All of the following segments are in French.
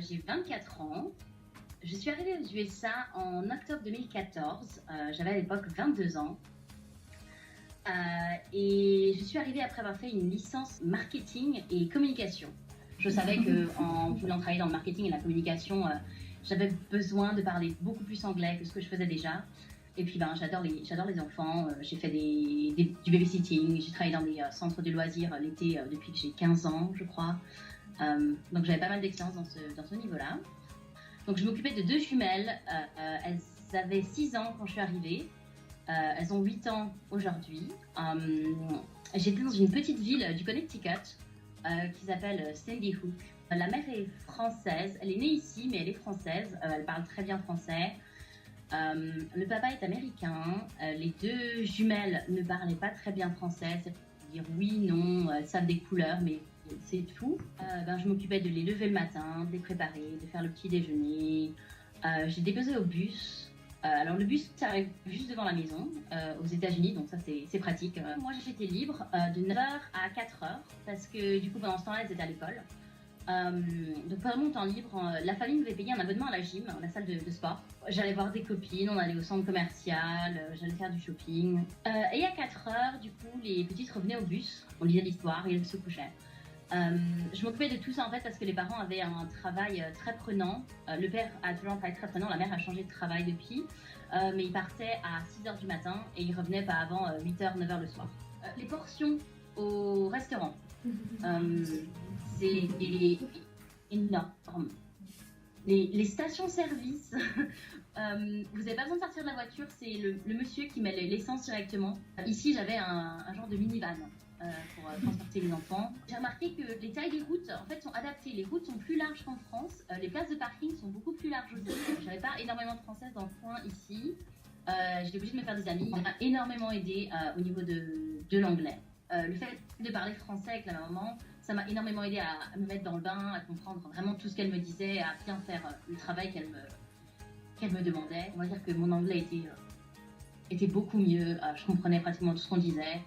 J'ai 24 ans. Je suis arrivée aux USA en octobre 2014. J'avais à l'époque 22 ans. Et je suis arrivée après avoir fait une licence marketing et communication. Je savais qu'en voulant travailler dans le marketing et la communication, j'avais besoin de parler beaucoup plus anglais que ce que je faisais déjà. Et puis j'adore les enfants. J'ai fait du babysitting, j'ai travaillé dans des centres de loisirs l'été depuis que j'ai 15 ans, je crois. Donc j'avais pas mal d'expérience dans ce niveau-là. Donc je m'occupais de 2 jumelles. Elles avaient 6 ans quand je suis arrivée. Elles ont 8 ans aujourd'hui. J'étais dans une petite ville du Connecticut qui s'appelle Sandy Hook. La mère est française. Elle est née ici, mais elle est française. Elle parle très bien français. Le papa est américain. Les 2 jumelles ne parlaient pas très bien français. C'est-à-dire oui, non, elles savent des couleurs, mais c'est tout. Je m'occupais de les lever le matin, de les préparer, de faire le petit déjeuner. J'ai déposé au bus. Alors le bus ça arrive juste devant la maison aux États-Unis, donc ça c'est pratique. Moi j'étais libre de 9h à 4h parce que du coup pendant ce temps-là elles étaient à l'école. Donc pendant mon temps libre, la famille m'avait payé un abonnement à la gym, la salle de sport. J'allais voir des copines, on allait au centre commercial, j'allais faire du shopping. Et à 4h, du coup, les petites revenaient au bus, on lisait l'histoire et elles se couchaient. Je m'occupais de tout ça en fait parce que les parents avaient un travail très prenant. Le père a toujours un travail très prenant, la mère a changé de travail depuis. Mais il partait à 6h du matin et il revenait pas avant 8h, 9h le soir. Les portions au restaurant, c'est énorme. Les stations-service, vous n'avez pas besoin de sortir de la voiture, c'est le monsieur qui met l'essence directement. Ici, j'avais un genre de minivan pour transporter les enfants. J'ai remarqué que les tailles des routes en fait, sont adaptées. Les routes sont plus larges qu'en France. Les places de parking sont beaucoup plus larges aussi. J'avais pas énormément de françaises dans le coin ici. J'étais obligée de me faire des amis. Ça m'a énormément aidé au niveau de l'anglais. Le fait de parler français avec la maman, ça m'a énormément aidé à me mettre dans le bain, à comprendre vraiment tout ce qu'elle me disait, à bien faire le travail qu'elle me demandait. On va dire que mon anglais était beaucoup mieux. Je comprenais pratiquement tout ce qu'on disait.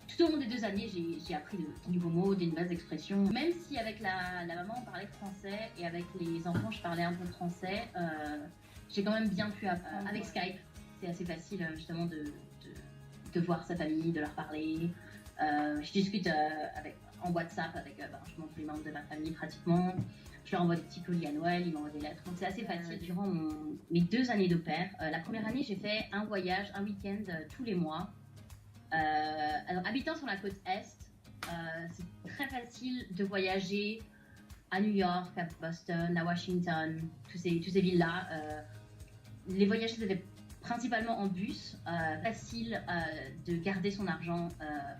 Tout au long des 2 années, j'ai appris de nouveaux mots, des nouvelles expressions. Même si avec la maman on parlait français et avec les enfants je parlais un peu français, j'ai quand même bien pu apprendre. Avec Skype, c'est assez facile justement de voir sa famille, de leur parler. Je discute en WhatsApp avec tous les membres de ma famille pratiquement. Je leur envoie des petits colis à Noël, ils m'envoient des lettres. Donc c'est assez facile. Durant mes 2 années d'au pair, la première année j'ai fait un voyage, un week-end tous les mois. Alors habitant sur la côte Est, c'est très facile de voyager à New York, à Boston, à Washington, tous ces villes-là. Les voyages c'était principalement en bus. Facile de garder son argent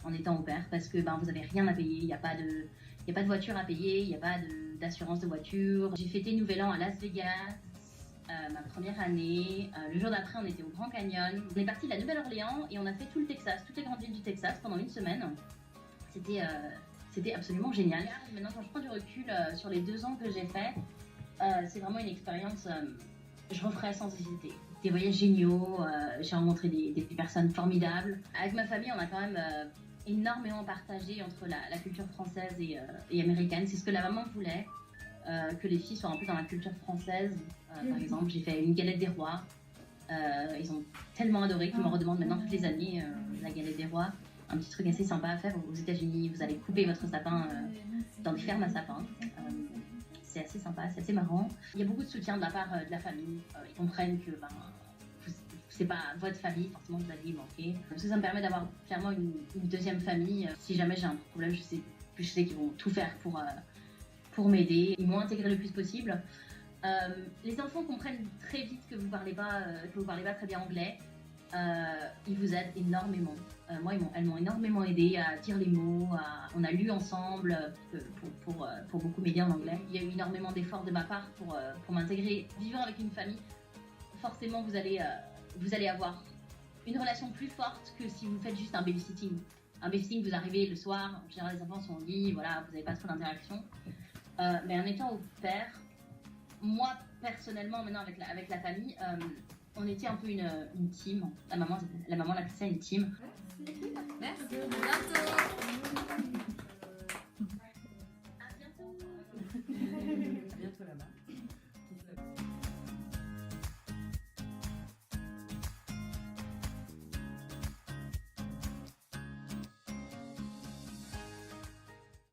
en étant au pair parce que vous n'avez rien à payer, il n'y a pas de voiture à payer, il n'y a pas d'assurance de voiture. J'ai fêté Nouvel An à Las Vegas. Ma première année. Le jour d'après, on était au Grand Canyon. On est parti de la Nouvelle-Orléans et on a fait tout le Texas, toutes les grandes villes du Texas pendant 1 semaine. C'était absolument génial. Maintenant, quand je prends du recul sur les 2 ans que j'ai fait, c'est vraiment une expérience je referais sans hésiter. Des voyages géniaux, j'ai rencontré des personnes formidables. Avec ma famille, on a quand même énormément partagé entre la culture française et américaine. C'est ce que la maman voulait. Que les filles soient un peu dans la culture française. Par exemple, j'ai fait une galette des rois. Ils ont tellement adoré qu'ils me redemandent maintenant toutes les années la galette des rois. Un petit truc assez sympa à faire aux États-Unis. Vous allez couper votre sapin dans des fermes à sapins. C'est assez sympa, c'est assez marrant. Il y a beaucoup de soutien de la part de la famille. Ils comprennent que c'est pas votre famille, forcément vous allez y manquer. Ça me permet d'avoir clairement une deuxième famille. Si jamais j'ai un problème, je sais qu'ils vont tout faire pour m'aider. Ils m'ont intégré le plus possible. Les enfants comprennent très vite que vous parlez pas très bien anglais. Ils vous aident énormément. Moi, elles m'ont énormément aidé à dire les mots. On a lu ensemble pour beaucoup m'aider en anglais. Il y a eu énormément d'efforts de ma part pour m'intégrer. Vivant avec une famille, forcément, vous allez avoir une relation plus forte que si vous faites juste un babysitting. Un babysitting, vous arrivez le soir, en général les enfants sont au lit, voilà, vous n'avez pas trop d'interaction. Mais en étant au pair, moi personnellement, maintenant avec la famille, on était un peu une team. La maman l'appelait ça une team. Merci, à bientôt.